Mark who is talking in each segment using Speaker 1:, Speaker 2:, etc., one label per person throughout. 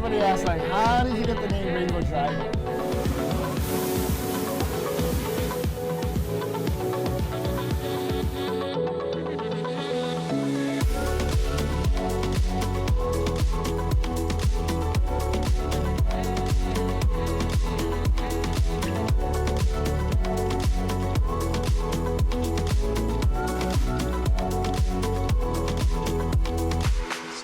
Speaker 1: Everybody asks, like, how did you get the name Rainbow Dragon?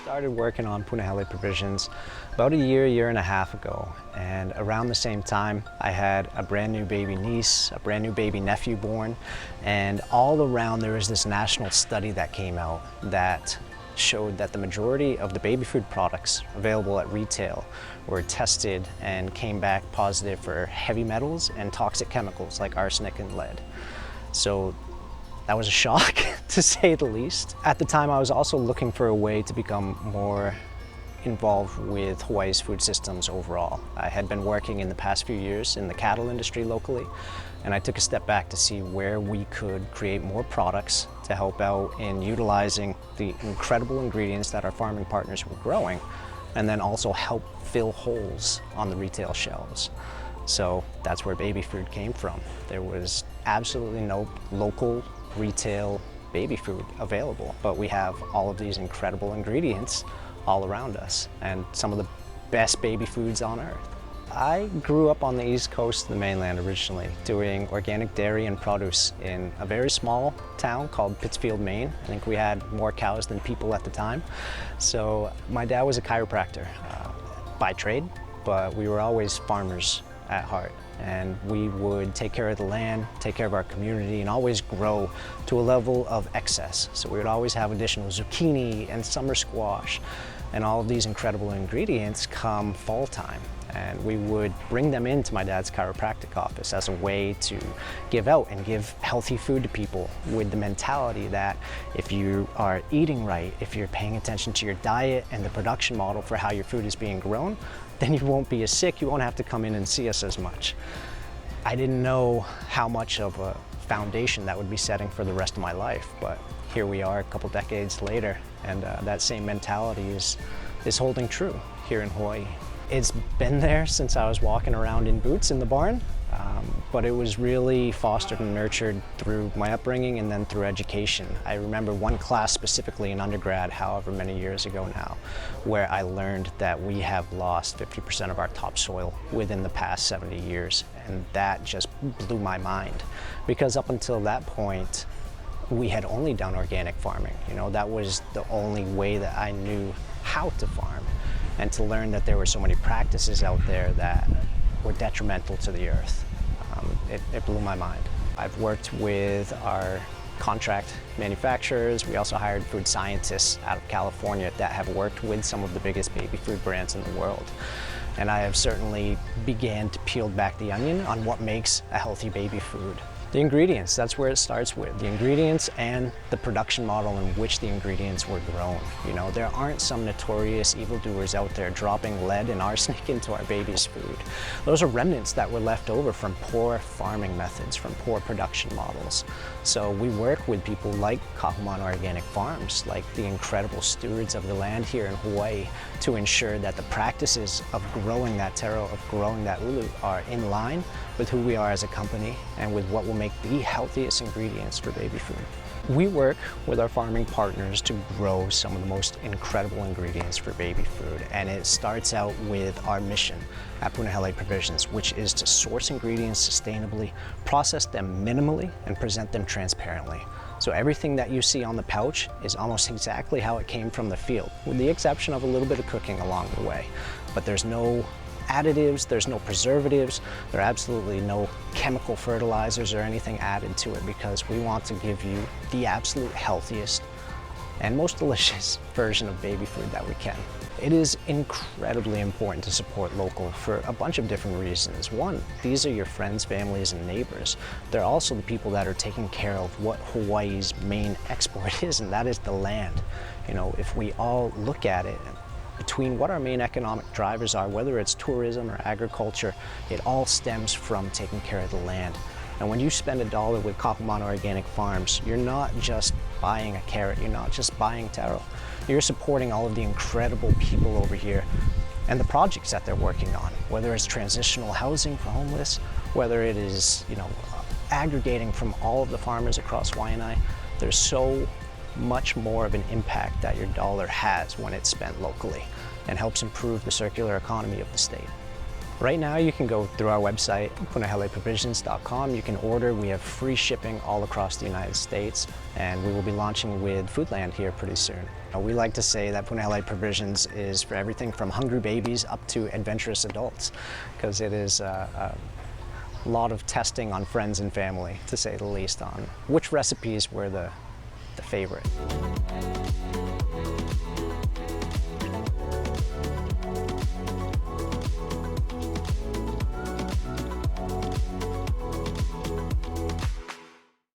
Speaker 2: Started working on Punahele Provisions about a year and a half ago, and around the same time I had a brand new baby niece, a brand new baby nephew born, and all around there was this national study that came out that showed that the majority of the baby food products available at retail were tested and came back positive for heavy metals and toxic chemicals like arsenic and lead. So that was a shock, to say the least. At the time, I was also looking for a way to become more involved with Hawaii's food systems overall. I had been working in the past few years in the cattle industry locally, and I took a step back to see where we could create more products to help out in utilizing the incredible ingredients that our farming partners were growing, and then also help fill holes on the retail shelves. So that's where baby food came from. There was absolutely no local retail baby food available, but we have all of these incredible ingredients all around us and some of the best baby foods on earth. I grew up on the East Coast of the mainland originally, doing organic dairy and produce in a very small town called Pittsfield, Maine. I think we had more cows than people at the time. So my dad was a chiropractor by trade, but we were always farmers at heart. And we would take care of the land, take care of our community, and always grow to a level of excess. So we would always have additional zucchini and summer squash, and all of these incredible ingredients come fall time. And we would bring them into my dad's chiropractic office as a way to give out and give healthy food to people, with the mentality that if you are eating right, if you're paying attention to your diet and the production model for how your food is being grown, then you won't be as sick, you won't have to come in and see us as much. I didn't know how much of a foundation that would be setting for the rest of my life, but here we are a couple decades later, and that same mentality is holding true here in Hawaii. It's been there since I was walking around in boots in the barn, but it was really fostered and nurtured through my upbringing and then through education. I remember one class specifically in undergrad, however many years ago now, where I learned that we have lost 50% of our topsoil within the past 70 years, and that just blew my mind, because up until that point, we had only done organic farming. You know, that was the only way that I knew how to farm. And to learn that there were so many practices out there that were detrimental to the earth, it blew my mind. I've worked with our contract manufacturers. We also hired food scientists out of California that have worked with some of the biggest baby food brands in the world. And I have certainly began to peel back the onion on what makes a healthy baby food. The ingredients, that's where it starts with. The ingredients and the production model in which the ingredients were grown. You know, there aren't some notorious evildoers out there dropping lead and arsenic into our baby's food. Those are remnants that were left over from poor farming methods, from poor production models. So we work with people like Kahumanu Organic Farms, like the incredible stewards of the land here in Hawaii, to ensure that the practices of growing that taro, of growing that ulu, are in line with who we are as a company and with what will make the healthiest ingredients for baby food. We work with our farming partners to grow some of the most incredible ingredients for baby food, and it starts out with our mission at Punahele Provisions, which is to source ingredients sustainably, process them minimally, and present them transparently. So everything that you see on the pouch is almost exactly how it came from the field, with the exception of a little bit of cooking along the way. But there's no additives, there's no preservatives, there are absolutely no chemical fertilizers or anything added to it, because we want to give you the absolute healthiest and most delicious version of baby food that we can. It is incredibly important to support local for a bunch of different reasons. One, these are your friends, families, and neighbors. They're also the people that are taking care of what Hawaii's main export is, and that is the land. You know, if we all look at it, between what our main economic drivers are, whether it's tourism or agriculture, it all stems from taking care of the land. And when you spend $1 with Kahumanu Organic Farms, you're not just buying a carrot, you're not just buying taro. You're supporting all of the incredible people over here and the projects that they're working on, whether it's transitional housing for homeless, whether it is, aggregating from all of the farmers across Waianae. There's so much more of an impact that your dollar has when it's spent locally and helps improve the circular economy of the state. Right now you can go through our website, punaheleprovisions.com. You can order. We have free shipping all across the United States, and we will be launching with Foodland here pretty soon. We like to say that Punahele Provisions is for everything from hungry babies up to adventurous adults, because it is a lot of testing on friends and family, to say the least, on which recipes were the favorite.